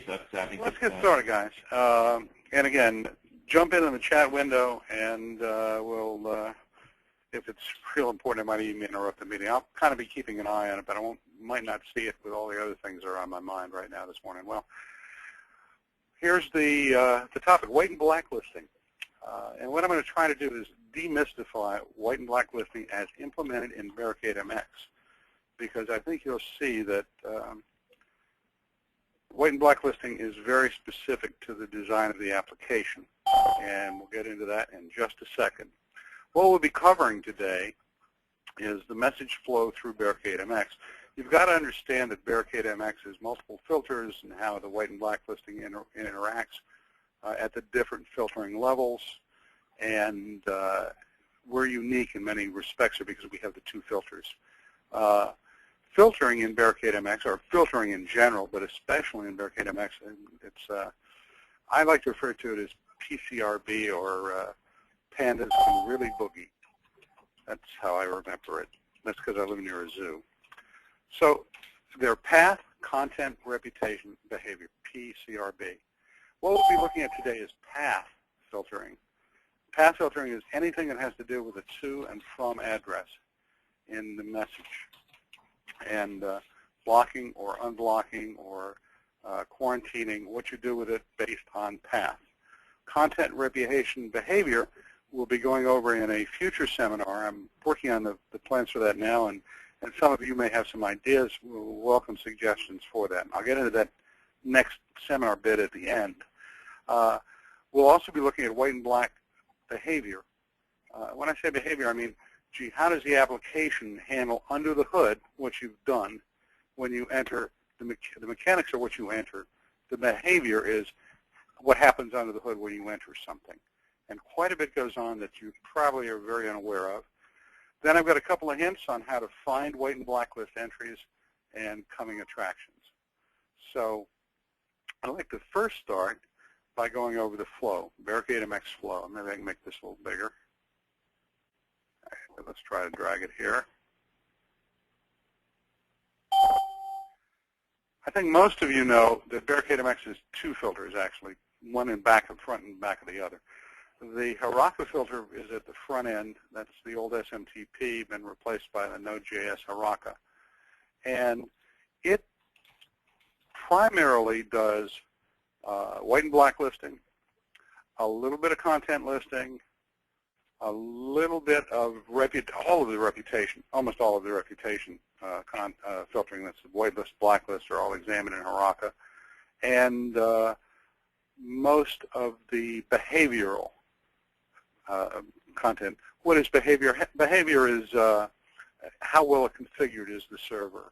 Let's get started, guys. And again, jump in the chat window, and we'll, if it's real important, I might even interrupt the meeting. I'll kind of be keeping an eye on it, but I might not see it with all the other things that are on my mind right now this morning. Well, here's the topic: white and black listing. And what I'm going to try to do is demystify white and black listing as implemented in BarricadeMX, because I think you'll see that white and black listing is very specific to the design of the application, and we'll get into that in just a second. What we'll be covering today is the message flow through BarricadeMX. You've got to understand that BarricadeMX has multiple filters and how the white and black listing interacts at the different filtering levels, and we're unique in many respects because we have the two filters. Filtering in BarricadeMX, or filtering in general, but especially in BarricadeMX, it's I like to refer to it as PCRB, or Pandas Can Really Boogie. That's how I remember it. That's because I live near a zoo. So they're path, content, reputation, behavior, PCRB. What we'll be looking at today is path filtering. Path filtering is anything that has to do with a to and from address in the message, and blocking or unblocking or quarantining, what you do with it based on path. Content, reputation, behavior we'll be going over in a future seminar. I'm working on the plans for that now, and some of you may have some ideas. We'll welcome suggestions for that. And I'll get into that next seminar bit at the end. We'll also be looking at white and black behavior. When I say behavior, I mean, gee, how does the application handle under the hood what you've done when you enter? The mechanics are what you enter. The behavior is what happens under the hood when you enter something. And quite a bit goes on that you probably are very unaware of. Then I've got a couple of hints on how to find white and black list entries and coming attractions. So I'd like to first start by going over the flow, BarricadeMX flow. Maybe I can make this a little bigger. Let's try to drag it here. I think most of you know that BarricadeMX is two filters, actually, one in back of front and back of the other. The Haraka filter is at the front end. That's the old SMTP, been replaced by the Node.js Haraka. And it primarily does white and black listing, a little bit of content listing, a little bit of all of the reputation, almost all of the reputation filtering. That's the white list, black list are all examined in Haraka, and most of the behavioral content. What is behavior? Behavior is how well configured is the server?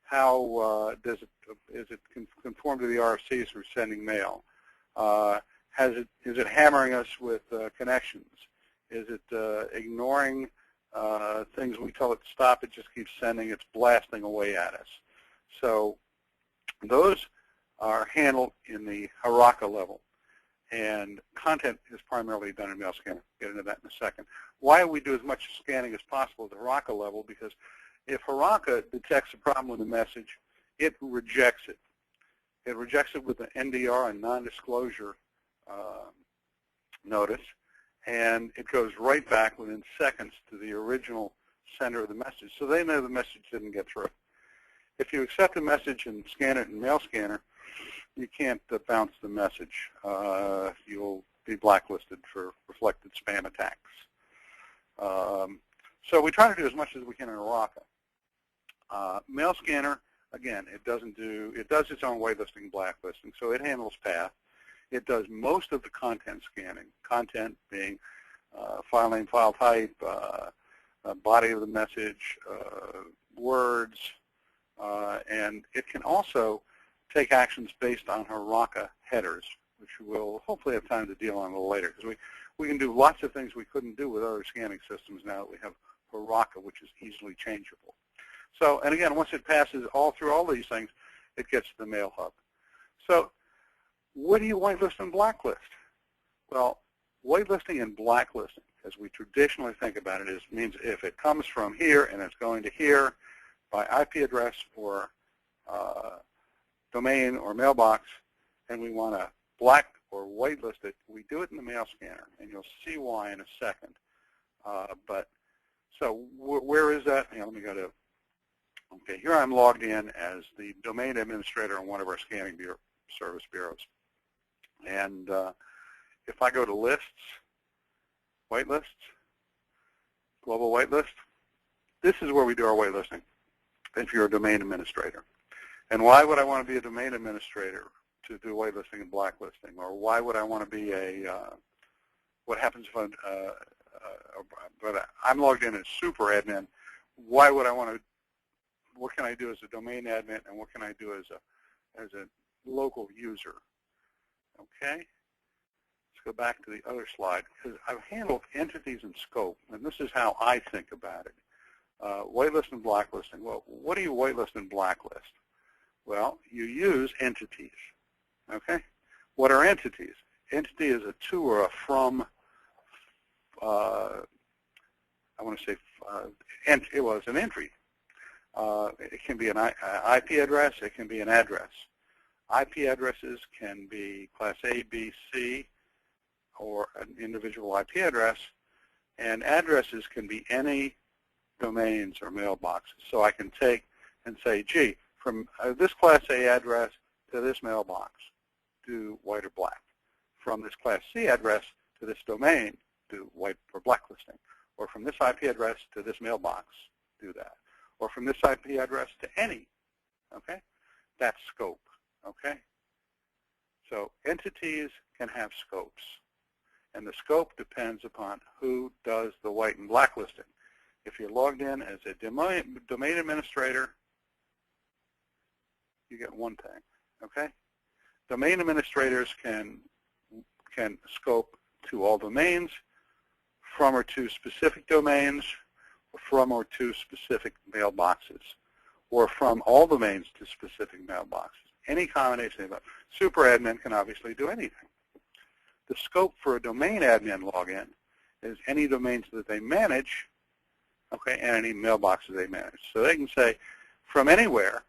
How is it conform to the RFCs for sending mail? Is it hammering us with connections? Is it ignoring things we tell it to stop? It just keeps sending. It's blasting away at us. So those are handled in the Haraka level, and content is primarily done in Mailscanner. Get into that in a second. Why we do as much scanning as possible at the Haraka level? Because if Haraka detects a problem with a message, it rejects it. It rejects it with an NDR, a non-disclosure notice, and it goes right back within seconds to the original sender of the message, so they know the message didn't get through. If you accept a message and scan it in Mailscanner, you can't bounce the message. You'll be blacklisted for reflected spam attacks. So we try to do as much as we can in Haraka. Mailscanner, again, it does its own whitelisting, blacklisting, so it handles path. It does most of the content scanning, content being file name, file type, body of the message, words, and it can also take actions based on Haraka headers, which we'll hopefully have time to deal on a little later, because we can do lots of things we couldn't do with other scanning systems now that we have Haraka, which is easily changeable. So, and again, once it passes through all these things, it gets to the mail hub. So what do you whitelist and blacklist? Well, whitelisting and blacklisting, as we traditionally think about it, means if it comes from here and it's going to here by IP address or domain or mailbox, and we want to black or whitelist it, we do it in the mail scanner, and you'll see why in a second. So where is that? Let me go to, okay, here I'm logged in as the domain administrator on one of our scanning service bureaus. And if I go to lists, whitelists, global whitelist, this is where we do our whitelisting if you're a domain administrator. And why would I want to be a domain administrator to do whitelisting and blacklisting? Or why would I want to be what happens if I'm logged in as super admin? Why would I want to, what can I do as a domain admin, and what can I do as a local user? Okay, let's go back to the other slide, because I've handled entities and scope, and this is how I think about it. Whitelist and blacklisting. Well, what do you whitelist and blacklist? Well, you use entities. Okay, what are entities? Entity is a to or a from. I want to say it was an entry. It can be an IP address. It can be an address. IP addresses can be class A, B, C, or an individual IP address, and addresses can be any domains or mailboxes. So I can take and say, gee, from this class A address to this mailbox, do white or black. From this class C address to this domain, do white or blacklisting. Or from this IP address to this mailbox, do that. Or from this IP address to any, okay? That's scope, okay? So entities can have scopes. And the scope depends upon who does the white and blacklisting. If you're logged in as a domain administrator, you get one thing, okay? Domain administrators can scope to all domains, from or to specific domains, or from or to specific mailboxes, or from all domains to specific mailboxes. Any combination of that. Super admin can obviously do anything. The scope for a domain admin login is any domains that they manage, okay, and any mailboxes they manage. So they can say from anywhere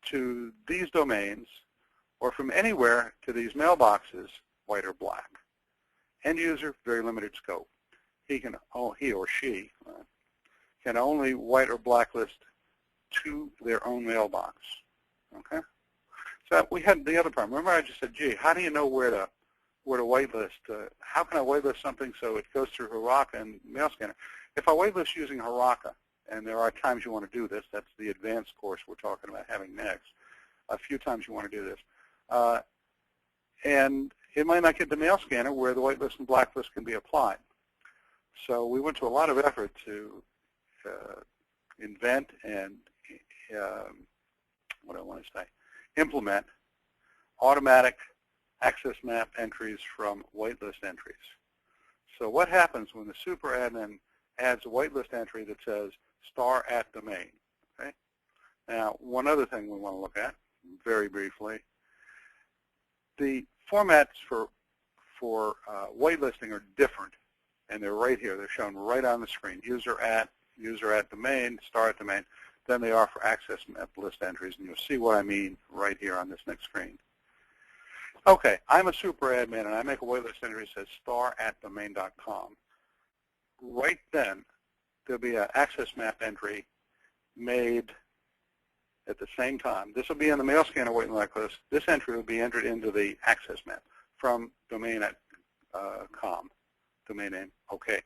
to these domains, or from anywhere to these mailboxes, white or black. End user, very limited scope. He or she can only white or blacklist to their own mailbox. Okay. So we had the other problem. Remember, I just said, gee, how do you know where to whitelist? How can I whitelist something so it goes through Haraka and Mail Scanner? If I whitelist using Haraka, and there are times you want to do this, that's the advanced course we're talking about having next. A few times you want to do this. And it might not get the Mail Scanner where the whitelist and blacklist can be applied. So we went to a lot of effort to invent and, what do I want to say, implement automatic access map entries from whitelist entries. So what happens when the super admin adds a whitelist entry that says star at domain? Okay. Now, one other thing we want to look at very briefly, the formats for whitelisting are different, and they're right here. They're shown right on the screen. User at domain, star at domain. Then they are for access map list entries, and you'll see what I mean right here on this next screen. Okay, I'm a super admin, and I make a whitelist entry that says star at domain.com. Right then, there'll be an access map entry made at the same time. This will be in the Mail Scanner white and blacklist. This entry will be entered into the access map from domain at com, domain name. Okay.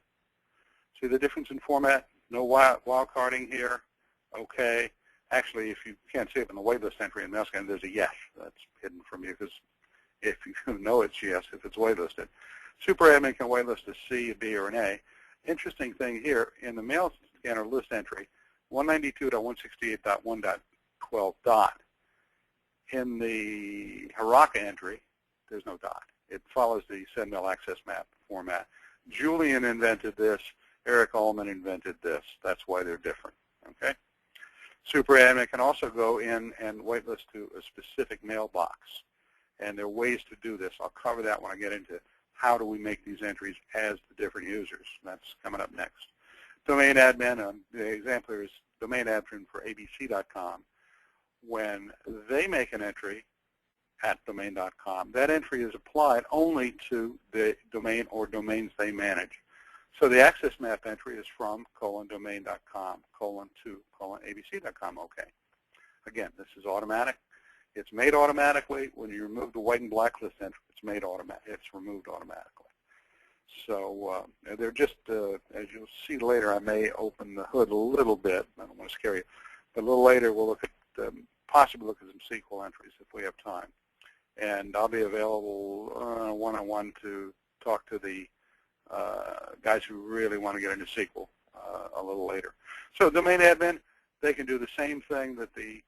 See the difference in format? No wildcarding here. Okay. Actually, if you can't see it in the whitelist entry in Mail Scanner, there's a yes. That's hidden from you because if you know it's yes, if it's whitelisted. Super admin can whitelist a C, a B, or an A. Interesting thing here, in the Mail Scanner list entry, 192.168.1.12 dot. In the Haraka entry, there's no dot. It follows the SendMail access map format. Julian invented this. Eric Ullman invented this. That's why they're different. Okay. Super admin can also go in and whitelist to a specific mailbox. And there are ways to do this. I'll cover that when I get into how do we make these entries as the different users. That's coming up next. Domain admin, the example here is domain admin for abc.com. When they make an entry, domain.com. That entry is applied only to the domain or domains they manage. So the access map entry is from :domain.com, :to, abc.com. Okay. Again, this is automatic. It's made automatically. When you remove the white and black list entry, it's made automatic. It's removed automatically. So they're just, as you'll see later, I may open the hood a little bit. I don't want to scare you. But a little later, we'll look at, possibly look at some SQL entries if we have time. And I'll be available one-on-one to talk to the guys who really want to get into SQL a little later. So domain admin, they can do the same thing that the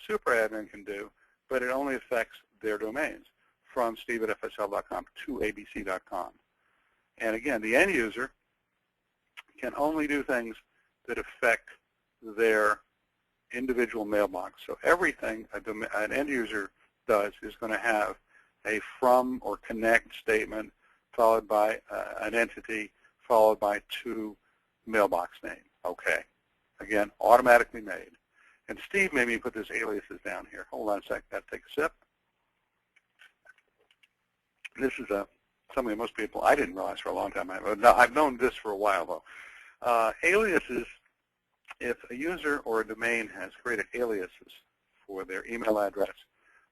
super admin can do, but it only affects their domains from steve@fsl.com to abc.com. And again, the end user can only do things that affect their individual mailbox. So everything an end user does is going to have a from or connect statement followed by an entity followed by to mailbox name. Okay. Again, automatically made. And Steve made me put this aliases down here. Hold on a sec. Got to take a sip. This is something that most people, I didn't realize for a long time. I've known this for a while, though. Aliases, if a user or a domain has created aliases for their email address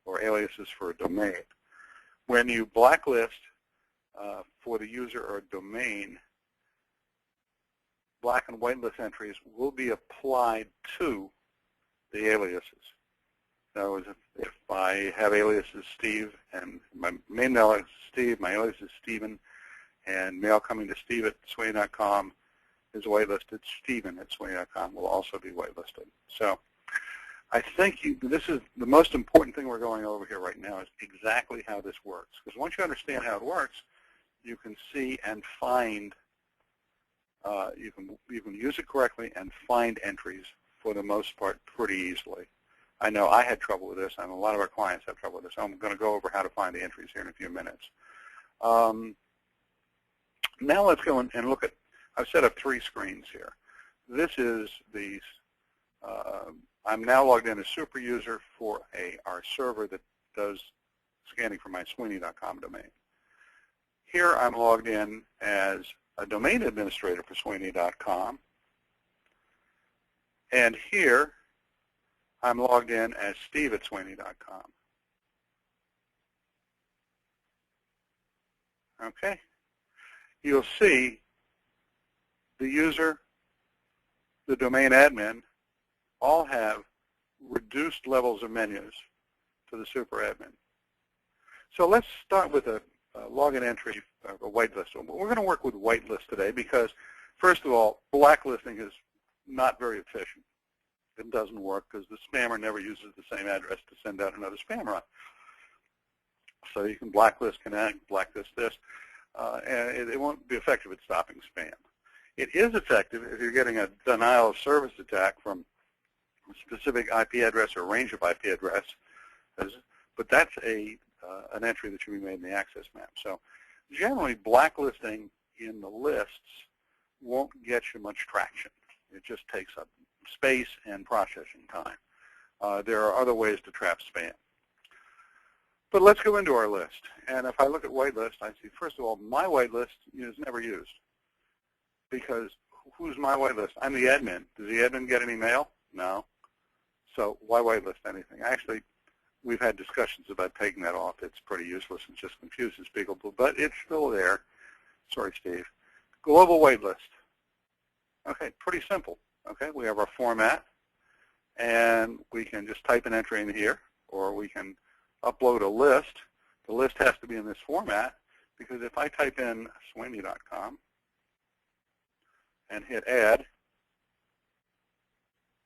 or aliases for a domain, when you blacklist for the user or domain, black and white list entries will be applied to the aliases. In other words, if I have aliases Steve, and my main mail is Steve, my alias is Stephen, and mail coming to steve@sway.com is whitelisted, Stephen@sway.com will also be whitelisted. So I think this is the most important thing we're going over here right now is exactly how this works. Because once you understand how it works, you can see and find, you can use it correctly and find entries for the most part pretty easily. I know I had trouble with this, and a lot of our clients have trouble with this. I'm going to go over how to find the entries here in a few minutes. Now let's go and look at, I've set up 3 screens here. This is the, I'm now logged in as super user for our server that does scanning for my Sweeney.com domain. Here I'm logged in as a domain administrator for Sweeney.com. And here I'm logged in as Steve@Sweeney.com. Okay. You'll see the user, the domain admin, all have reduced levels of menus to the super admin. So let's start with a login entry, a whitelist. We're going to work with whitelist today because, first of all, blacklisting is not very efficient. It doesn't work because the spammer never uses the same address to send out another spammer on. So you can blacklist connect, blacklist this, and it won't be effective at stopping spam. It is effective if you're getting a denial of service attack from a specific IP address or range of IP address, but that's an entry that should be made in the access map. So generally, blacklisting in the lists won't get you much traction. It just takes up space and processing time. There are other ways to trap spam. But let's go into our list. And if I look at whitelist, I see, first of all, my whitelist is never used. Because who's my whitelist? I'm the admin. Does the admin get any mail? No. So why whitelist anything? Actually, we've had discussions about taking that off. It's pretty useless and just confuses people. But it's still there. Sorry, Steve. Global whitelist. Okay, pretty simple. Okay, we have our format, and we can just type an entry in here, or we can upload a list. The list has to be in this format, because if I type in Sweeney.com and hit add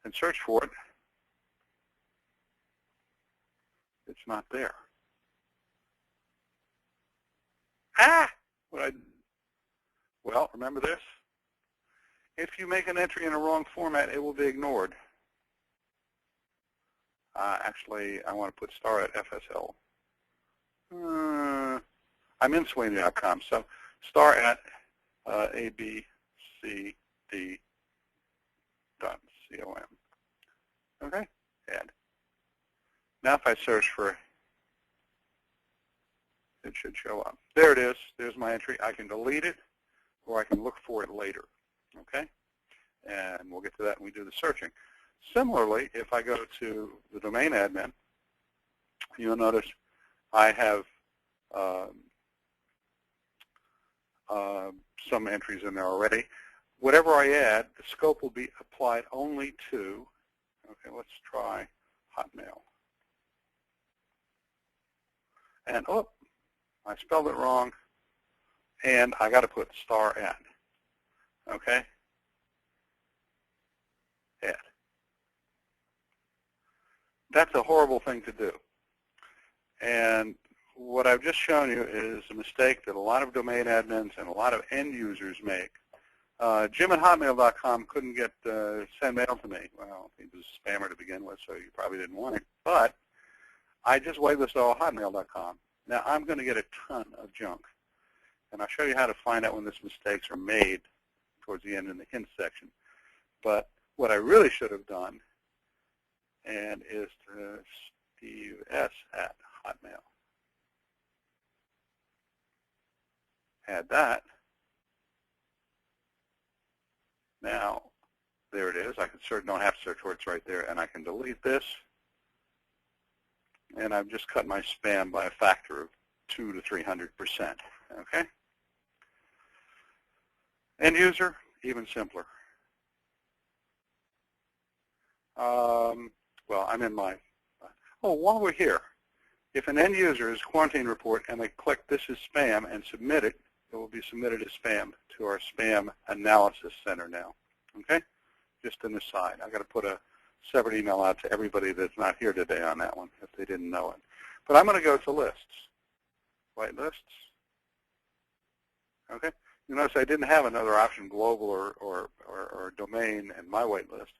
and search for it, it's not there. Well, remember this? If you make an entry in a wrong format, it will be ignored. Actually, I want to put star@FSL. I'm in Sweeney.com, so star@abcd.com. Okay, add. Now if I search for it should show up. There it is. There's my entry. I can delete it, or I can look for it later. Okay? And we'll get to that when we do the searching. Similarly, if I go to the domain admin, you'll notice I have some entries in there already. Whatever I add, the scope will be applied only to, okay, let's try Hotmail. And, oh, I spelled it wrong, and I got to put *add, okay? Add. That's a horrible thing to do. And what I've just shown you is a mistake that a lot of domain admins and a lot of end users make. Jim at hotmail.com couldn't get send mail to me. Well, he was a spammer to begin with, so you probably didn't want it. But I just whitelisted all hotmail.com. Now, I'm going to get a ton of junk. And I'll show you how to find out when these mistakes are made towards the end in the hint section. But what I really should have done and is to Steve S. at Hotmail. Add that. Now, there it is. I can search, don't have to search for it, it's right there, and I can delete this. And I've just cut my spam by a factor of 200 to 300%. Okay? End user, even simpler. Well, I'm in my, oh, while we're here, if an end user is quarantine report and they click this is spam and submit it, it will be submitted as spam to our spam analysis center now. Okay? Just an aside. I've got to put a separate email out to everybody that's not here today on that one if they didn't know it. But I'm going to go to lists. White lists. Okay? You notice I didn't have another option, global or domain, in my white list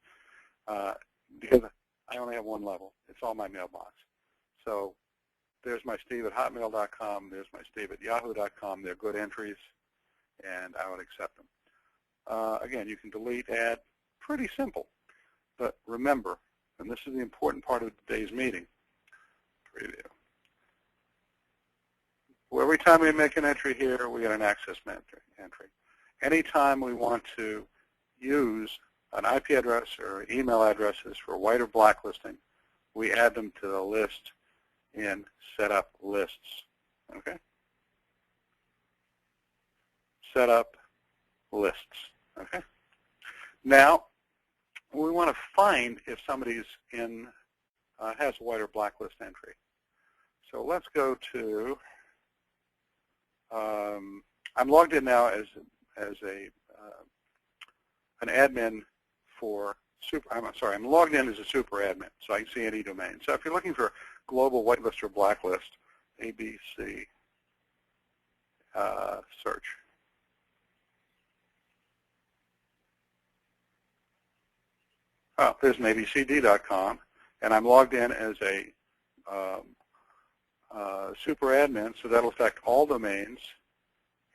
because I only have one level. It's all my mailbox. So there's my Steve at hotmail.com. There's my Steve at yahoo.com. They're good entries, and I would accept them. Again, you can delete, add. Pretty simple. But remember, and this is the important part of today's meeting, preview. Well, every time we make an entry here, we get an access entry. Anytime we want to use an IP address or email addresses for white or black listing, we add them to the list in set up lists. Okay? Set up lists. Okay? Now, we want to find if somebody's in has a white or black list entry. So let's go to. I'm logged in now as an admin for super. I'm logged in as a super admin, so I can see any domain. So if you're looking for global whitelist or blacklist, ABC search. Oh, there's an abcd.com, and I'm logged in as a super admin, so that'll affect all domains,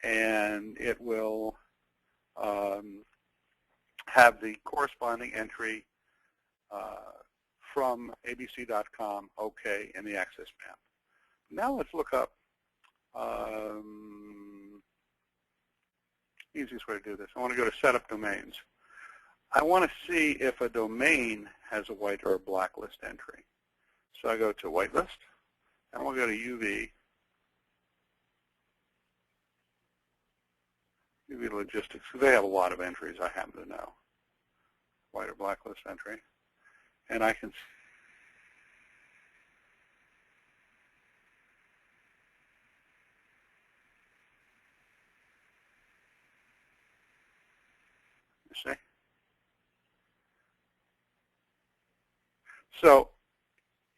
and it will have the corresponding entry from abc.com, OK, in the access map. Now let's look up easiest way to do this. I want to go to Set Up Domains. I want to see if a domain has a white or a black list entry. So I go to whitelist, and we'll go to UV Logistics, because they have a lot of entries I happen to know. White or black list entry. And I can see. So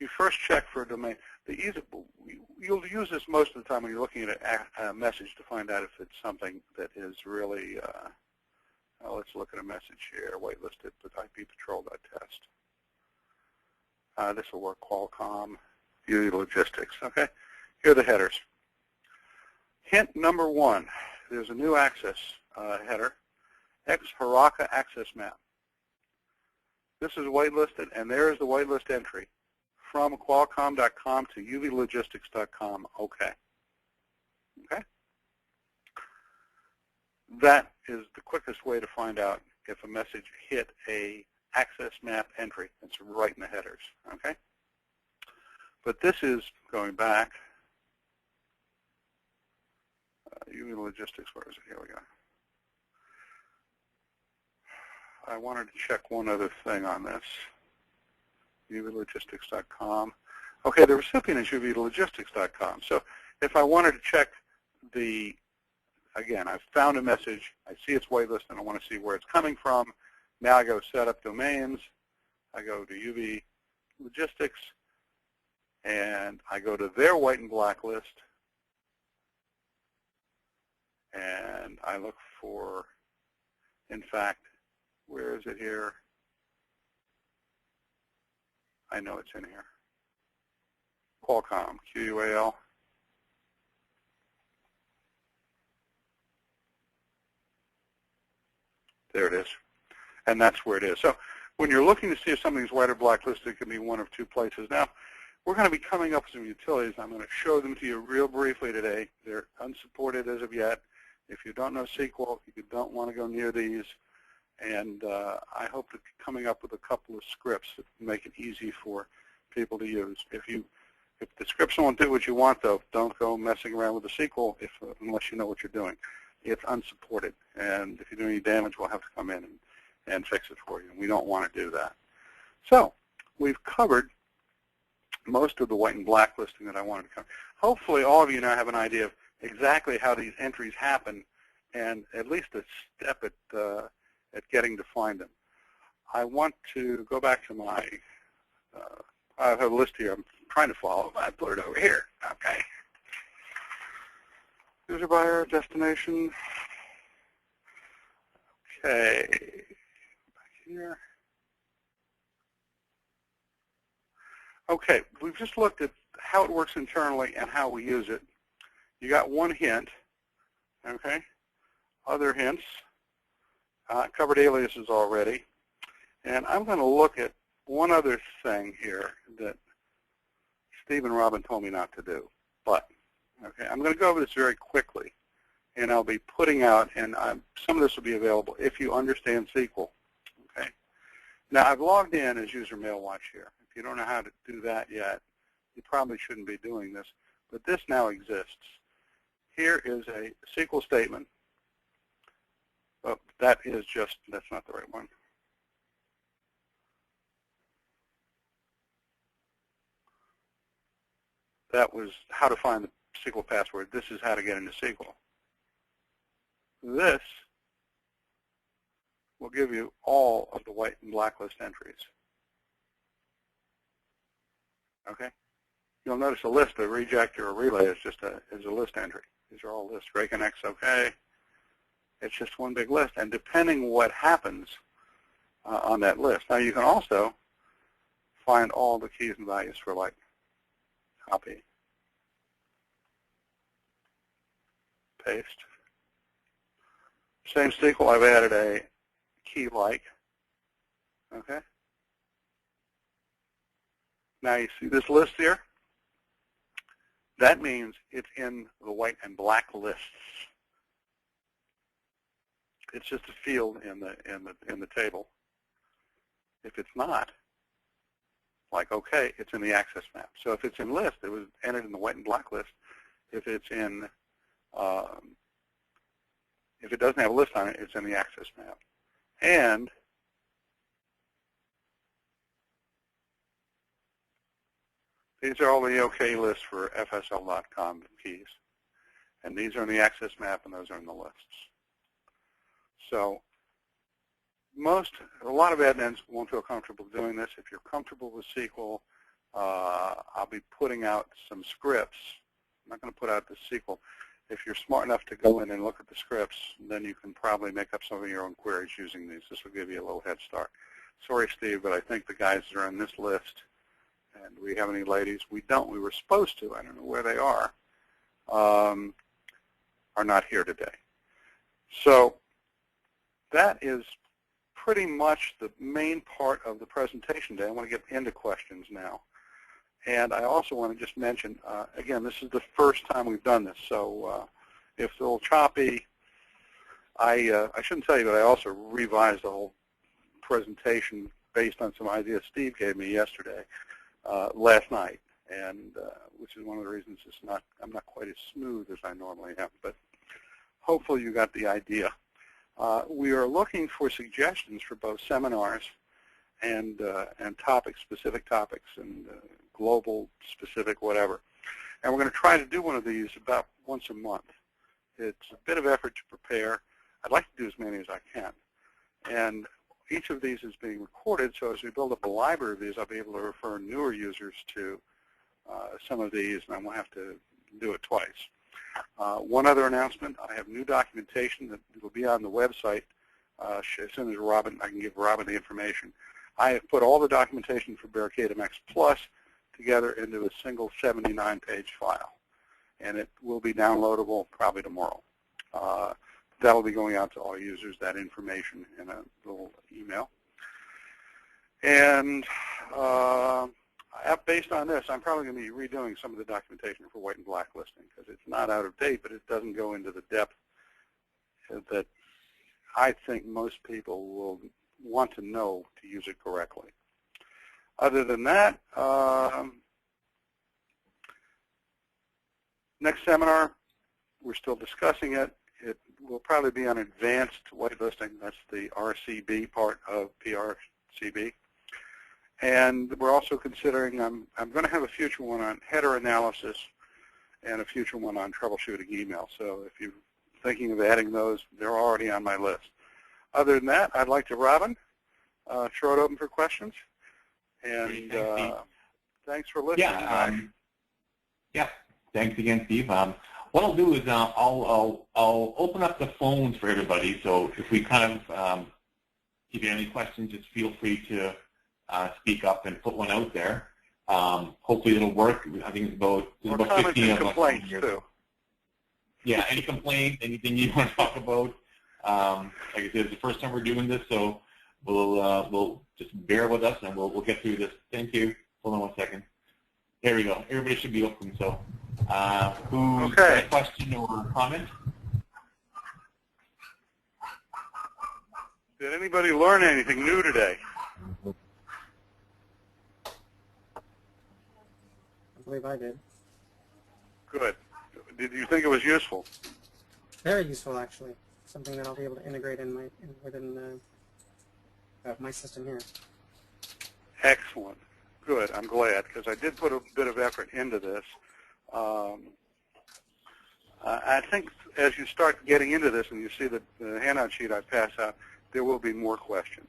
you first check for a domain. You'll use this most of the time when you're looking at a message to find out if it's something that is really, let's look at a message here, whitelisted with ippatrol.test. This will work, Qualcomm, UV Logistics. Okay, here are the headers. Hint number 1, there's a new access header, ex-Haraka access map. This is whitelisted, and there is the whitelist entry from Qualcomm.com to uvlogistics.com. Okay. is the quickest way to find out if a message hit a access map entry. It's right in the headers, okay? But this is going back. UV logistics, where is it? Here we go. I wanted to check one other thing on this. UVlogistics.com. Okay, the recipient is UVlogistics.com. So if I wanted to check the, again, I've found a message, I see its whitelist, and I want to see where it's coming from. Now I go set up domains. I go to UV Logistics, and I go to their white and black list, and I look for, in fact, where is it here? I know it's in here. Qualcomm, QUAL. There it is. And that's where it is. So when you're looking to see if something's white or blacklisted, it can be one of two places. Now, we're going to be coming up with some utilities. I'm going to show them to you real briefly today. They're unsupported as of yet. If you don't know SQL, you don't want to go near these. And I hope to be coming up with a couple of scripts that make it easy for people to use. If the scripts won't do what you want, though, don't go messing around with the SQL unless you know what you're doing. It's unsupported, and if you do any damage, we'll have to come in and fix it for you. And we don't want to do that. So we've covered most of the white and black listing that I wanted to cover. Hopefully, all of you now have an idea of exactly how these entries happen, and at least a step at getting to find them. I want to go back to my, I have a list here I'm trying to follow. I put it over here, okay. User buyer, destination. Okay, back here. Okay, we've just looked at how it works internally and how we use it. You got one hint, okay. Other hints. Covered aliases already. And I'm going to look at one other thing here that Steve and Robin told me not to do. But, okay, I'm going to go over this very quickly. And I'll be putting out, and some of this will be available if you understand SQL. Okay. Now, I've logged in as user Mailwatch here. If you don't know how to do that yet, you probably shouldn't be doing this. But this now exists. Here is a SQL statement. Oh, that's not the right one. That was how to find the SQL password. This is how to get into SQL. This will give you all of the white and black list entries. Okay? You'll notice a list, a reject or a relay is just a list entry. These are all lists. BarricadeMX, okay. It's just one big list, and depending what happens on that list. Now, you can also find all the keys and values for, like, copy, paste. Same SQL, I've added a key like, okay? Now, you see this list here? That means it's in the white and black lists. It's just a field in the table. If it's not, like okay, it's in the access map. So if it's in list, it was entered in the white and black list. If it's in, if it doesn't have a list on it, it's in the access map. And these are all the OK lists for FSL.com keys. And these are in the access map, and those are in the lists. So a lot of admins won't feel comfortable doing this. If you're comfortable with SQL, I'll be putting out some scripts. I'm not going to put out the SQL. If you're smart enough to go in and look at the scripts, then you can probably make up some of your own queries using these. This will give you a little head start. Sorry, Steve, but I think the guys that are on this list, and do we have any ladies? We don't. We were supposed to. I don't know where they are not here today. So that is pretty much the main part of the presentation today. I want to get into questions now. And I also want to just mention, again, this is the first time we've done this. So if it's a little choppy, I shouldn't tell you, but I also revised the whole presentation based on some ideas Steve gave me yesterday, last night, and which is one of the reasons I'm not quite as smooth as I normally am. But hopefully you got the idea. We are looking for suggestions for both seminars and topics, specific topics, and global specific whatever. And we're going to try to do one of these about once a month. It's a bit of effort to prepare. I'd like to do as many as I can. And each of these is being recorded, so as we build up a library of these, I'll be able to refer newer users to some of these, and I won't have to do it twice. One other announcement, I have new documentation that will be on the website as soon as I can give Robin the information. I have put all the documentation for BarricadeMX PLUS together into a single 79-page file, and it will be downloadable probably tomorrow. That will be going out to all users, that information in a little email. And based on this, I'm probably going to be redoing some of the documentation for white and black listing because it's not out of date, but it doesn't go into the depth that I think most people will want to know to use it correctly. Other than that, next seminar, we're still discussing it. It will probably be on advanced whitelisting. That's the RCB part of PRCB. And we're also considering, I'm going to have a future one on header analysis and a future one on troubleshooting email. So if you're thinking of adding those, they're already on my list. Other than that, I'd like to, Robin, throw it open for questions. And thanks for listening. Yeah, thanks again, Steve. What I'll do is I'll open up the phones for everybody. So if we kind of, if you have any questions, just feel free to speak up and put one out there. Hopefully it'll work. I think it's about 15 of us. Complaints too. Yeah, any complaints, anything you want to talk about. Like I said, it's the first time we're doing this, so we'll just bear with us and we'll get through this. Thank you. Hold on one second. There we go. Everybody should be open. So who's got a question or comment? Did anybody learn anything new today? I believe I did. Good. Did you think it was useful? Very useful, actually. Something that I'll be able to integrate within my system here. Excellent. Good. I'm glad, because I did put a bit of effort into this. I think as you start getting into this and you see the handout sheet I pass out, there will be more questions.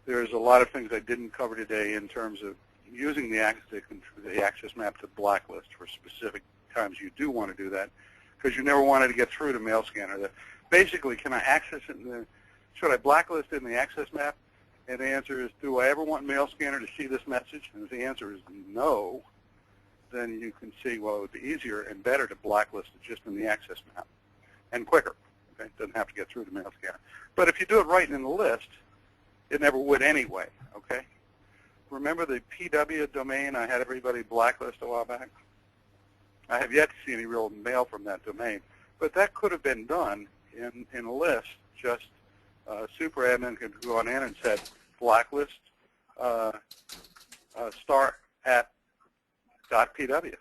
There's a lot of things I didn't cover today in terms of using the access map to blacklist for specific times you do want to do that, because you never wanted to get through to Mail Scanner. Basically, can I access it should I blacklist in the access map? And the answer is, do I ever want Mail Scanner to see this message? And if the answer is no, then you can see, well, it would be easier and better to blacklist it just in the access map and quicker. Okay? It doesn't have to get through to Mail Scanner. But if you do it right in the list, it never would anyway. Okay? Remember the PW domain I had everybody blacklist a while back? I have yet to see any real mail from that domain. But that could have been done in a list. Just super admin could go on in and said blacklist start at .pw.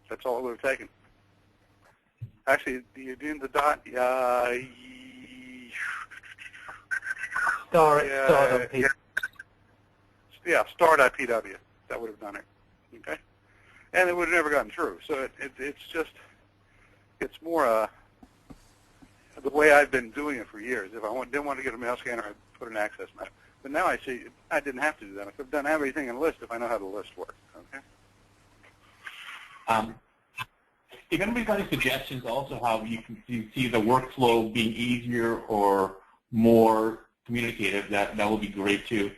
That's all it would have taken. Actually, you do the dot. Star.pw. That would have done it. Okay, and it would have never gotten through. So it's more the way I've been doing it for years. If I didn't want to get a Mail Scanner, I'd put an access map. But now I see I didn't have to do that. I could have done everything in list if I know how the list works. Okay. If anybody's got any suggestions also how you can see the workflow being easier or more communicative, that would be great too.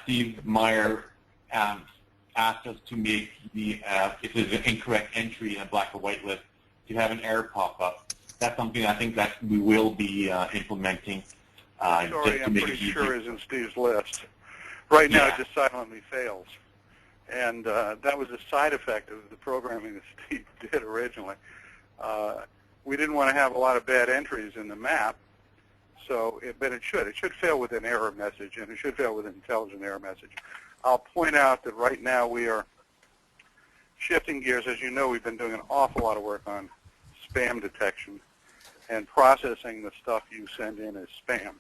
Steve Meyer asked us to make if there's an incorrect entry in a black or white list, to have an error pop up. That's something I think that we will be implementing. Sorry, just to I'm make pretty it sure is in Steve's list. Right now, Yeah. it just silently fails. And that was a side effect of the programming that Steve did originally. we didn't want to have a lot of bad entries in the map, but it should fail with an error message, and it should fail with an intelligent error message. I'll point out that right now we are shifting gears. As you know, we've been doing an awful lot of work on spam detection and processing the stuff you send in as spam.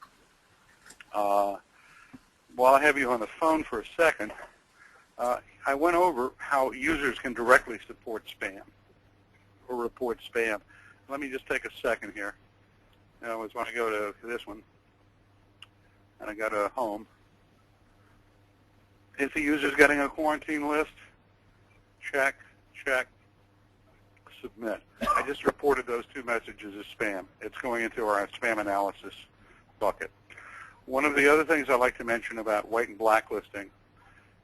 While I have you on the phone for a second, I went over how users can directly support spam or report spam. Let me just take a second here. When I go to this one, and I go to home, if the user's getting a quarantine list, check, check, submit. I just reported those two messages as spam. It's going into our spam analysis bucket. One of the other things I like to mention about white and black listing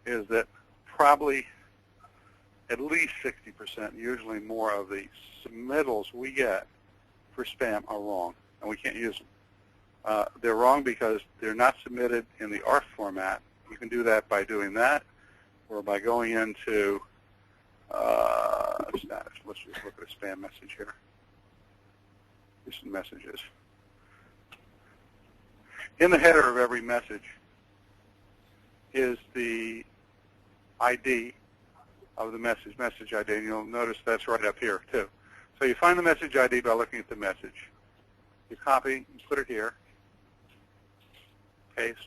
is that probably at least 60%, usually more, of the submittals we get for spam are wrong, and we can't use them. They're wrong because they're not submitted in the ARF format. You can do that by doing that, or by going into status. Let's just look at a spam message here. Here's some messages. In the header of every message is the ID of the message ID, and you'll notice that's right up here too. So you find the message ID by looking at the message. You copy, you put it here, paste,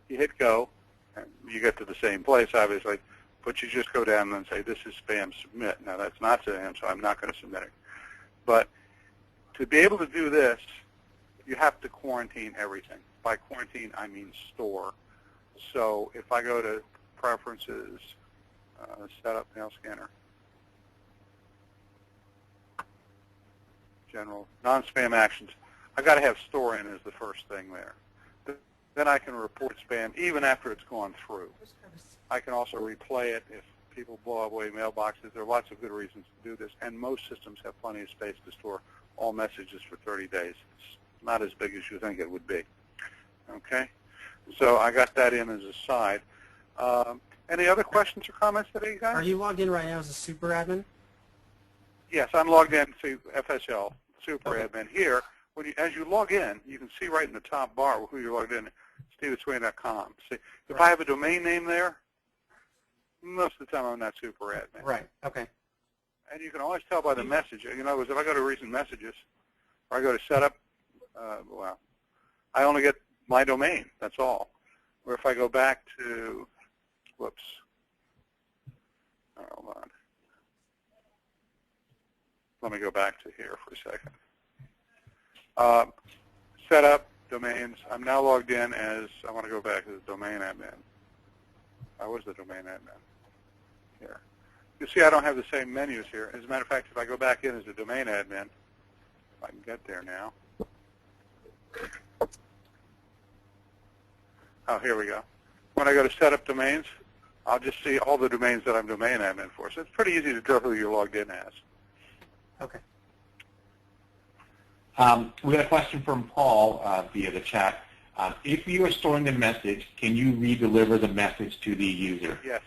you hit go, and you get to the same place obviously, but you just go down and say this is spam, submit. Now that's not spam, so I'm not going to submit it. But to be able to do this, you have to quarantine everything. By quarantine, I mean store. So if I go to preferences, setup mail scanner, general, non-spam actions, I've got to have store in as the first thing there. Then I can report spam even after it's gone through. I can also replay it if people blow away mailboxes. There are lots of good reasons to do this, and most systems have plenty of space to store all messages for 30 days. It's not as big as you think it would be. Okay? So I got that in as a side. Any other questions or comments today, guys? Are you logged in right now as a super admin? Yes, I'm logged in to FSL, super admin. Here, as you log in, you can see right in the top bar who you're logged in, steveswain.com. See, if I have a domain name there, most of the time I'm not super admin. Right, okay. And you can always tell by the message. In other words, if I go to recent messages, or I go to setup, well, I only get my domain, that's all. Or if I go back to, whoops, hold on. Let me go back to here for a second. Setup, domains. I'm now logged in as, I want to go back to the domain admin. I was the domain admin here. You see I don't have the same menus here. As a matter of fact, if I go back in as a domain admin, if I can get there now. Oh, here we go. When I go to setup domains, I'll just see all the domains that I'm domain admin for. So it's pretty easy to tell who you're logged in as. Okay. We got a question from Paul via the chat. If you are storing the message, can you redeliver the message to the user? Yes.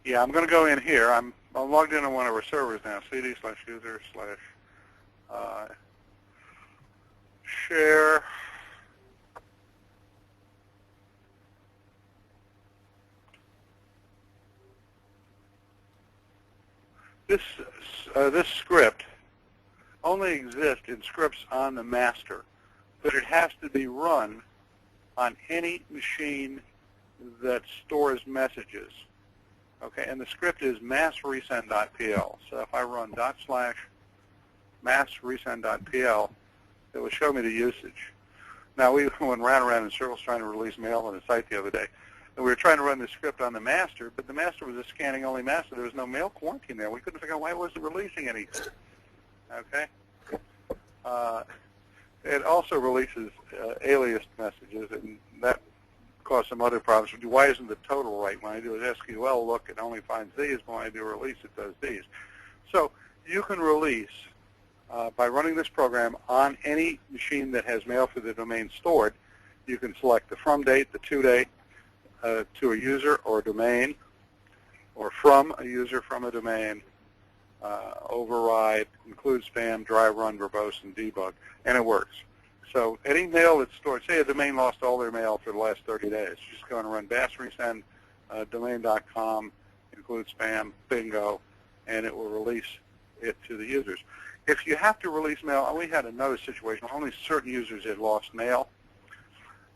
Yeah, I'm going to go in here. I'm logged in on one of our servers now, cd/user/share. This script only exists in scripts on the master, but it has to be run on any machine that stores messages. Okay, and the script is massresend.pl. So if I run /massresend.pl, it will show me the usage. Now, we went round in circles trying to release mail on the site the other day. And we were trying to run the script on the master, but the master was a scanning-only master. There was no mail quarantine there. We couldn't figure out why it wasn't releasing anything. Okay? It also releases aliased messages, and that caused some other problems. Why isn't the total right? When I do an SQL look, it only finds these. When I do a release, it does these. So you can release, by running this program on any machine that has mail for the domain stored. You can select the from date, the to date, to a user or a domain, or from a user from a domain, override, include spam, dry run, verbose, and debug, and it works. So any mail that's stored, say a domain lost all their mail for the last 30 days, you just go and run bash resend domain.com, include spam, bingo, and it will release it to the users. If you have to release mail, we had another situation, only certain users had lost mail.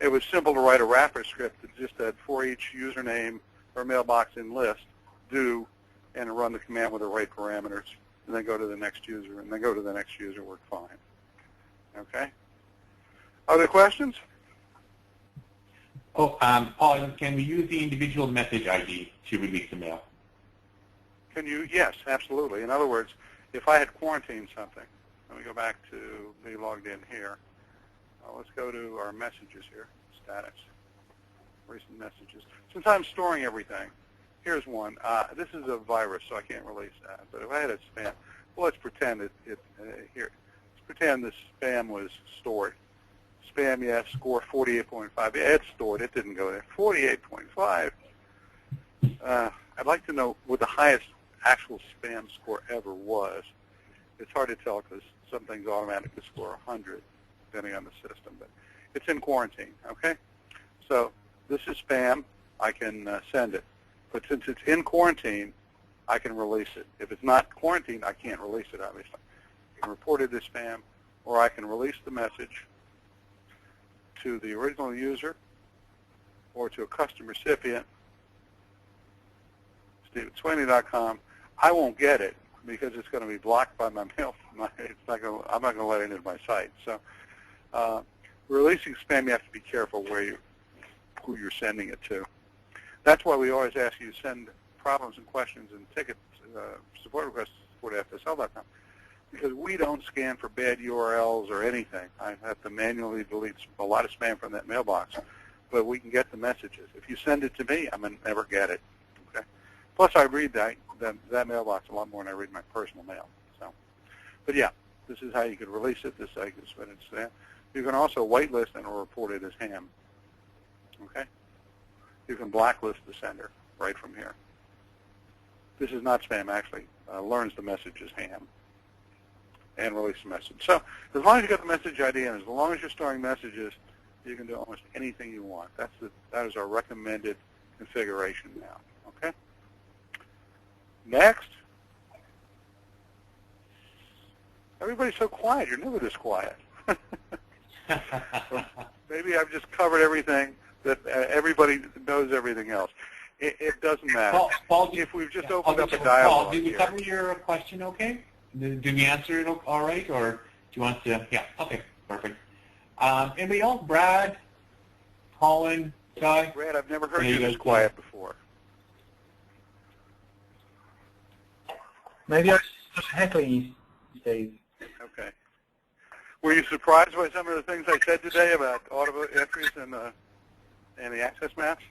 It was simple to write a wrapper script that just had for each username or mailbox in list, do, and run the command with the right parameters, and then go to the next user, and then go to the next user, worked fine. Okay? Other questions? Oh, Paul, can we use the individual message ID to release the mail? Can you? Yes, absolutely. In other words, if I had quarantined something, let me go back to be logged in here. Let's go to our messages here, status, recent messages. Since I'm storing everything, here's one. This is a virus, so I can't release that. But if I had a spam, well, let's pretend here. Let's pretend this spam was stored. Spam, yes, score 48.5. Yeah, it's stored. It didn't go there. 48.5. I'd like to know what the highest actual spam score ever was. It's hard to tell because some things automatically score 100, depending on the system. But it's in quarantine, okay? So this is spam. I can send it. But since it's in quarantine, I can release it. If it's not quarantined, I can't release it, obviously. I can report it as spam, or I can release the message to the original user or to a custom recipient, stevensweeney.com. I won't get it because it's going to be blocked by my mail. I'm not going to let it into my site. So releasing spam, you have to be careful who you're sending it to. That's why we always ask you to send problems and questions and tickets, support requests to FSL.com, because we don't scan for bad URLs or anything. I have to manually delete a lot of spam from that mailbox, but we can get the messages. If you send it to me, I'm going to never get it. Okay? Plus, I read that mailbox a lot more than I read my personal mail. So, but yeah, this is how you can release it. This is how you can spend it to spam. You can also whitelist and report it as ham. Okay? You can blacklist the sender right from here. This is not spam, actually. Learns the message as ham and release the message. So as long as you got the message ID and as long as you're storing messages, you can do almost anything you want. That is our recommended configuration now. Okay? Next. Everybody's so quiet. You're never this quiet. Maybe I've just covered everything that everybody knows everything else. It doesn't matter. Paul, if we've just opened up a dialogue Paul, did we cover your question okay? Did we answer it all right, or do you want to? Yeah, okay, perfect. Anybody else? Brad, Colin, Guy? Brad, I've never heard you this quiet before. Maybe I was just heckling these days. Okay. Were you surprised by some of the things I said today about auto entries and the access maps?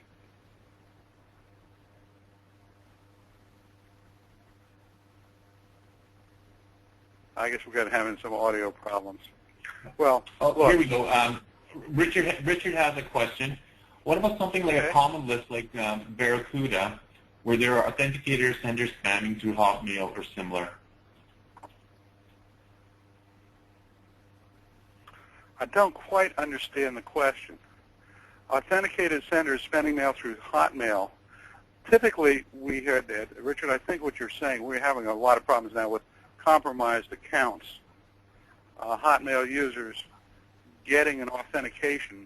I guess we're going to have some audio problems. Well, here we go. Richard has a question. What about something like a common list like Barracuda, where there are authenticators, senders spamming through Hotmail or similar? I don't quite understand the question. Authenticated senders sending mail through Hotmail. Typically, we hear that. Richard, I think what you're saying, we're having a lot of problems now with compromised accounts. Hotmail users getting an authentication,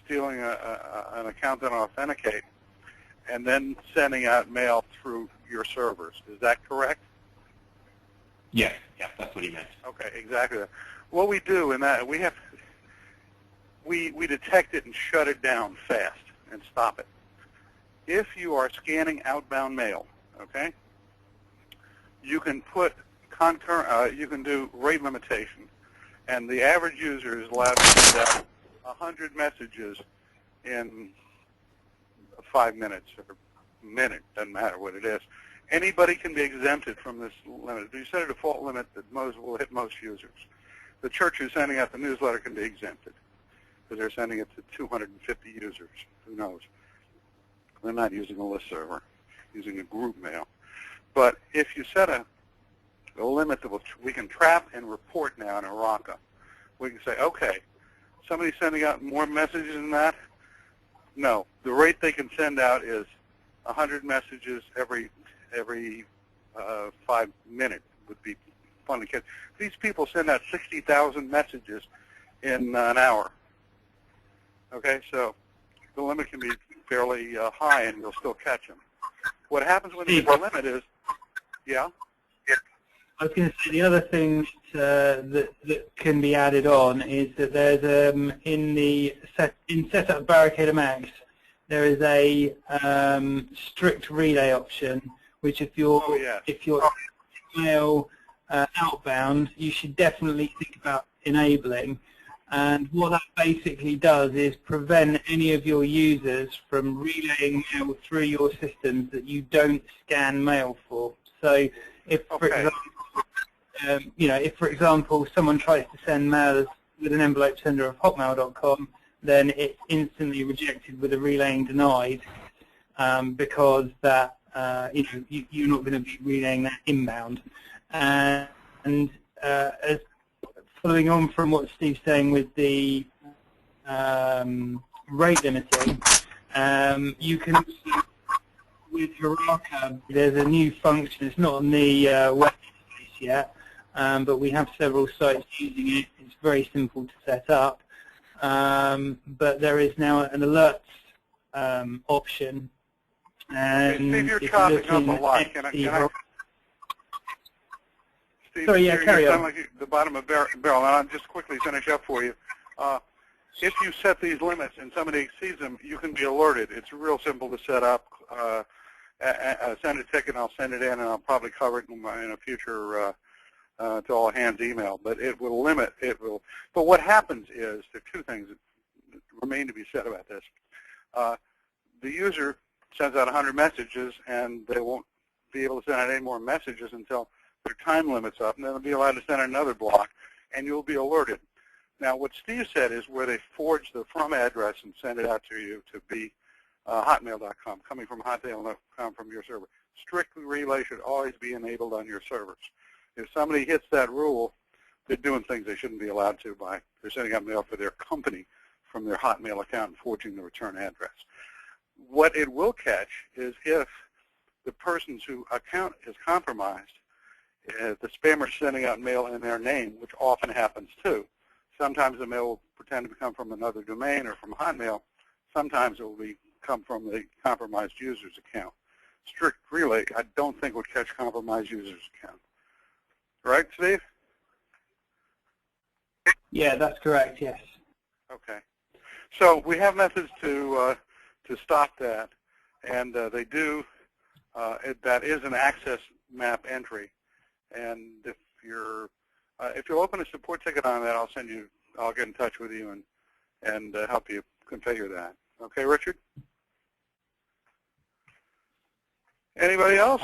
stealing an account that authenticate, and then sending out mail through your servers. Is that correct? Yes, yeah, that's what he meant. Okay, exactly. What we do in that, we detect it and shut it down fast and stop it. If you are scanning outbound mail, okay, you can put you can do rate limitation, and the average user is allowed to send out 100 messages in 5 minutes or a minute, doesn't matter what it is. Anybody can be exempted from this limit. You set a default limit that will hit most users. The church who's sending out the newsletter can be exempted because they're sending it to 250 users. Who knows? They're not using a list server, using a group mail. But if you set a the limit that we can trap and report now in Barrica. We can say, okay, somebody's sending out more messages than that? No. The rate they can send out is 100 messages every 5 minutes would be fun to catch. These people send out 60,000 messages in an hour. Okay, so the limit can be fairly high, and you'll still catch them. What happens when the limit is, yeah? I was going to say the other thing that can be added on is that there's in setup BarricadeMX there is a strict relay option, which if you're email outbound, you should definitely think about enabling. And what that basically does is prevent any of your users from relaying mail through your systems that you don't scan mail for. So if, for example, if for example someone tries to send mail with an envelope sender of hotmail.com, then it's instantly rejected with a relaying denied, because that you're not going to be relaying that inbound. And as following on from what Steve's saying with the rate limiting, you can also, with Barrica, there's a new function. It's not on the web interface yet, but we have several sites using it. It's very simple to set up, but there is now an alerts option. And Steve, you're chopping up a lot. Can I Steve, sorry, yeah, carry on. Like the bottom of barrel, and I'll just quickly finish up for you. If you set these limits and somebody exceeds them, you can be alerted. It's real simple to set up. Send a ticket, and I'll send it in, and I'll probably cover it in a future to all hands email. But it will limit. It will. But what happens is there are two things that remain to be said about this. The user sends out 100 messages, and they won't be able to send out any more messages until their time limit's up, and then they'll be allowed to send another block, and you'll be alerted. Now, what Steve said is where they forge the from address and send it out to you to be hotmail.com, coming from hotmail.com from your server. Strictly relay should always be enabled on your servers. If somebody hits that rule, they're doing things they shouldn't be allowed to by they're sending out mail for their company from their Hotmail account and forging the return address. What it will catch is if the person's whose account is compromised, the spammer sending out mail in their name, which often happens too. Sometimes the mail will pretend to come from another domain or from Hotmail. Sometimes it will come from the compromised user's account. Strict relay, I don't think would catch compromised user's account. Right, Steve? Yeah, that's correct. Yes. Okay. So we have methods to stop that, and they do. That is an access map entry, and if you'll open a support ticket on that, I'll get in touch with you and help you configure that. Okay, Richard? Anybody else?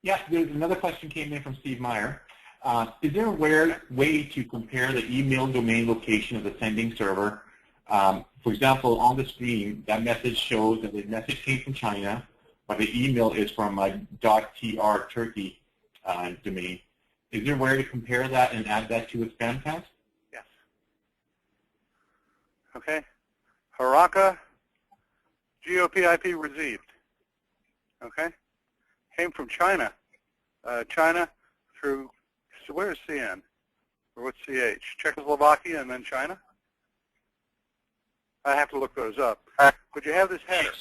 Yes, there's another question came in from Steve Meyer. Is there a way to compare the email domain location of the sending server? For example, on the screen, that message shows that the message came from China, but the email is from a .tr Turkey domain. Is there a way to compare that and add that to a spam test? Yes. Okay. Barrica, GOP-IP received. Okay. Came from China. China through, so where's CN? Or what's CH? Czechoslovakia and then China? I have to look those up. But you have this header.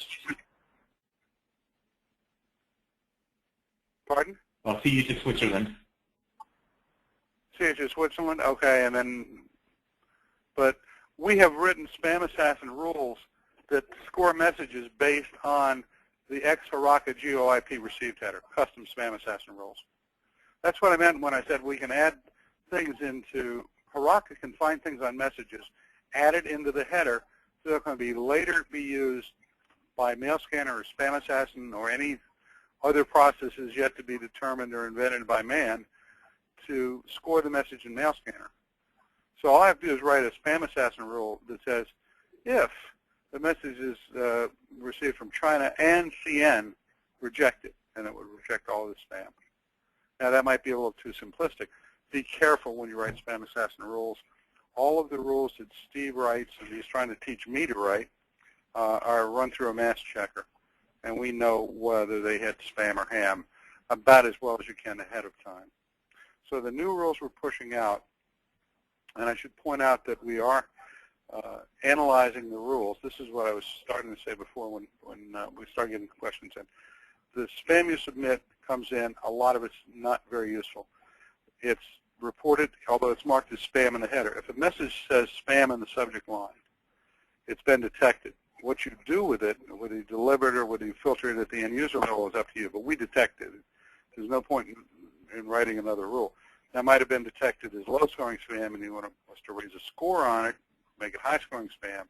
Pardon? Well, CH is Switzerland. CH is Switzerland? Okay, and then, but we have written spam assassin rules that score messages based on the ex-Barrica GOIP received header, custom spam assassin rules. That's what I meant when I said we can add things into, Barrica can find things on messages, add it into the header, so they're going to be later be used by mail scanner or spam assassin or any other processes yet to be determined or invented by man to score the message in mail scanner. So all I have to do is write a spam assassin rule that says if the message is received from China and CN, reject it, and it would reject all the spam. Now, that might be a little too simplistic. Be careful when you write spam assassin rules. All of the rules that Steve writes, and he's trying to teach me to write, are run through a mass checker. And we know whether they hit spam or ham about as well as you can ahead of time. So the new rules we're pushing out, and I should point out that we are analyzing the rules. This is what I was starting to say before when we started getting questions in. The spam you submit comes in. A lot of it's not very useful. It's reported, although it's marked as spam in the header. If a message says spam in the subject line, it's been detected. What you do with it, whether you deliver it or whether you filter it at the end user level, is up to you. But we detect it. There's no point in writing another rule. That might have been detected as low-scoring spam, and you want us to raise a score on it, make it high-scoring spam,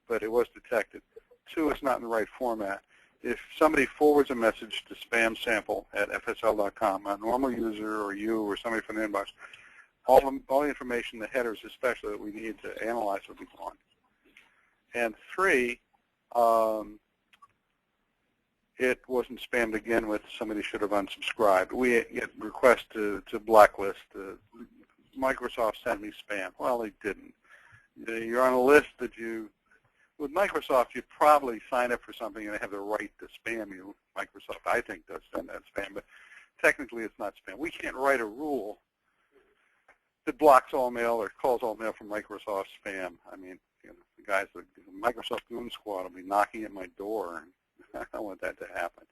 but it was detected. 2, it's not in the right format. If somebody forwards a message to spam sample at FSL.com, a normal user or you or somebody from the inbox, all the information, the headers especially, that we need to analyze will be gone. And 3, it wasn't spammed again with somebody should have unsubscribed. We get requests to blacklist. Microsoft sent me spam. Well, they didn't. You're on a list that you, with Microsoft, you probably sign up for something and they have the right to spam you. Microsoft, I think, does send that spam, but technically it's not spam. We can't write a rule that blocks all mail or calls all mail from Microsoft spam. I mean, you know, the guys, the Microsoft Goon Squad will be knocking at my door, and I don't want that to happen.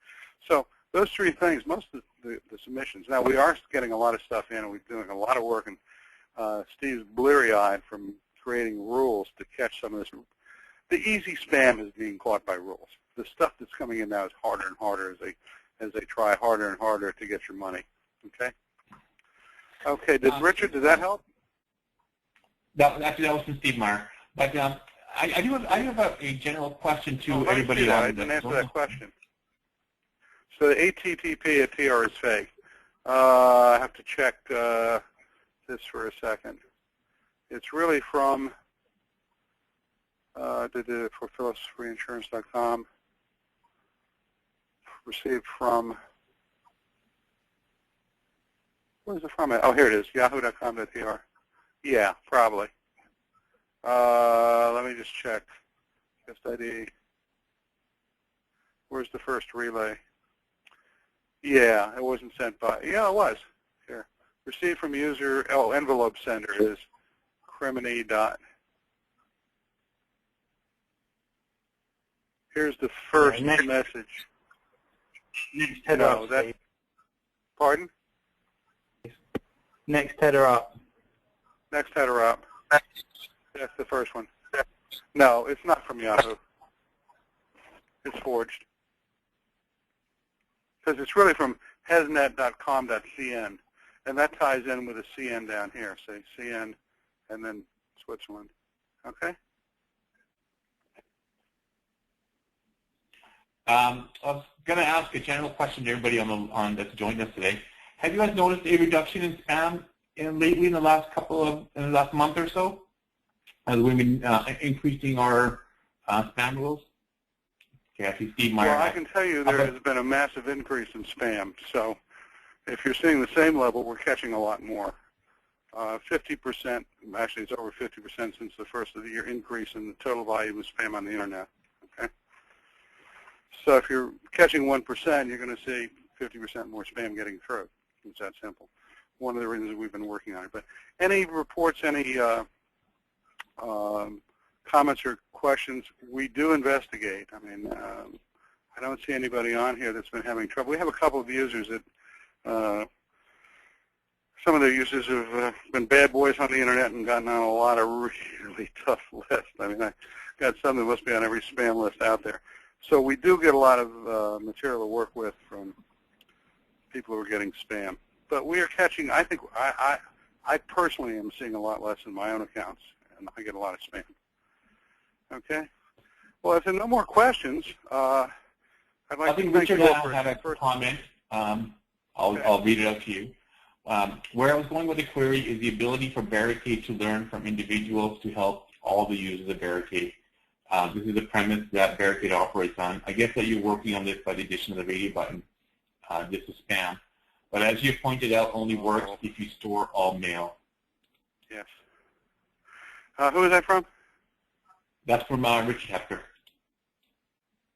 So those 3 things, most of the submissions. Now, we are getting a lot of stuff in, and we're doing a lot of work, and Steve's bleary-eyed from creating rules to catch some of this. The easy spam is being caught by rules. The stuff that's coming in now is harder and harder as they try harder and harder to get your money. Okay? Okay, Richard, did that help? Actually, that was from Steve Meyer. But I do have a general question to everybody. I didn't answer that question. So the HTTP at TR is fake. I have to check this for a second. It's really from for PhillipsReinsurance.com. Received from, where's it from? Oh, here it is, yahoo.com.tr. Yeah, probably. Let me just check. Guest ID. Where's the first relay? Yeah, it wasn't sent by. Yeah, it was. Here. Received from user. Oh, envelope sender is criminy. Here's the first message. Next header up. Pardon? Next header up. Next header up. That's the first one. No, it's not from Yahoo. It's forged. Because it's really from hesnet.com.cn, and that ties in with a CN down here. Say CN and then Switzerland. Okay? I was going to ask a general question to everybody that's joined us today. Have you guys noticed a reduction in spam lately in the last month or so, as we've been increasing our spam rules? Okay, I see Steve Meyer. Well, I can tell you there has been a massive increase in spam. So if you're seeing the same level, we're catching a lot more. 50%, actually it's over 50% since the first of the year increase in the total volume of spam on the internet. Okay. So if you're catching 1%, you're going to see 50% more spam getting through. It's that simple. One of the reasons we've been working on it. But any reports, any comments or questions, we do investigate. I mean, I don't see anybody on here that's been having trouble. We have a couple of users that, some of their users have been bad boys on the internet and gotten on a lot of really tough lists. I mean, I got some that must be on every spam list out there. So we do get a lot of material to work with from people who are getting spam. But we are catching, I think, I personally am seeing a lot less in my own accounts, and I get a lot of spam. Okay? Well, if there are no more questions, I'd like to thank you all for had a comment. I'll read it out to you. Where I was going with the query is the ability for Barricade to learn from individuals to help all the users of Barricade. This is the premise that Barricade operates on. I guess that you're working on this by the addition of the radio button. This is spam. but as you pointed out, only works if you store all mail. Yes. Who is that from? That's from Richard Hector.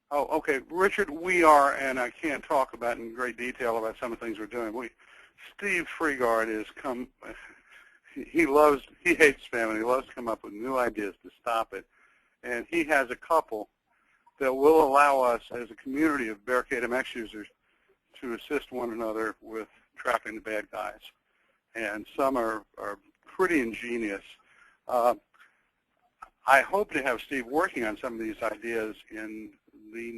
Oh, okay. Richard, we are, and I can't talk about in great detail about some of the things we're doing. Steve Freegard is he hates spam, and he loves to come up with new ideas to stop it. And he has a couple that will allow us as a community of BarricadeMX users to assist one another with trapping the bad guys. And some are pretty ingenious. I hope to have Steve working on some of these ideas in the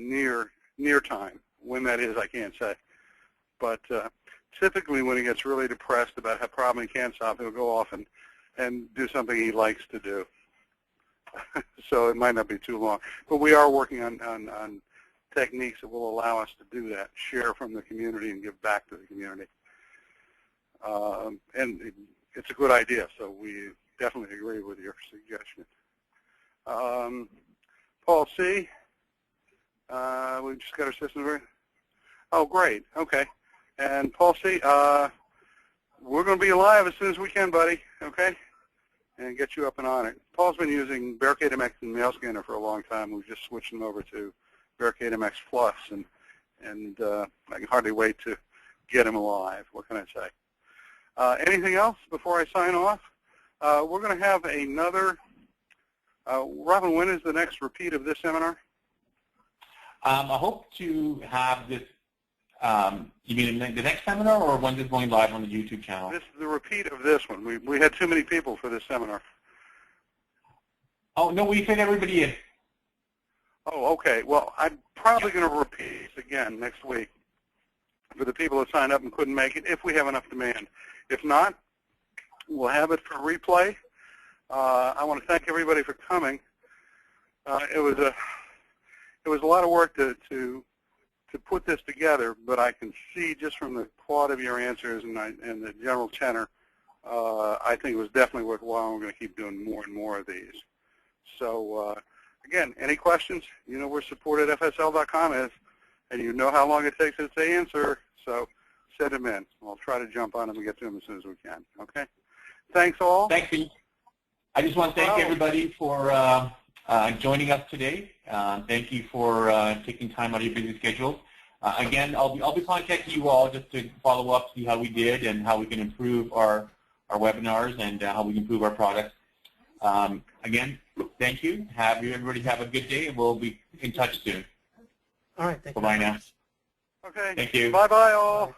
near time. When that is, I can't say. But typically when he gets really depressed about a problem he can't solve, he'll go off and do something he likes to do. So it might not be too long. But we are working on techniques that will allow us to do that, share from the community and give back to the community. And it's a good idea, so we definitely agree with your suggestion. Paul C., we just got our system ready. Oh, great. Okay. And Paul C., we're going to be live as soon as we can, buddy. Okay? And get you up and on it. Paul's been using BarricadeMX and Mail Scanner for a long time. We've just switched him over to BarricadeMX PLUS, and I can hardly wait to get him live. What can I say? Anything else before I sign off? We're going to have another. Robin, when is the next repeat of this seminar? I hope to have this. You mean the next seminar, or when it's going live on the YouTube channel? This is the repeat of this one. We had too many people for this seminar. Oh, no, we fit everybody in. Oh, okay. Well, I'm probably going to repeat this again next week for the people that signed up and couldn't make it, if we have enough demand. If not, we'll have it for replay. I want to thank everybody for coming. It was a lot of work to put this together, but I can see just from the quality of your answers and the general tenor, I think it was definitely worthwhile. We're going to keep doing more and more of these. So, again, any questions? You know where support at FSL.com is, and you know how long it takes us to answer, so send them in. I'll try to jump on them and get to them as soon as we can. Okay? Thanks all. Thanks, Pete. I just want to thank everybody for joining us today. Thank you for taking time out of your busy schedules. Again, I'll be contacting you all just to follow up, see how we did and how we can improve our webinars and how we can improve our products. Again, thank you. Everybody have a good day, and we'll be in touch soon. All right. Thank you. Bye-bye now. Okay. Thank you. Bye-bye all. Bye.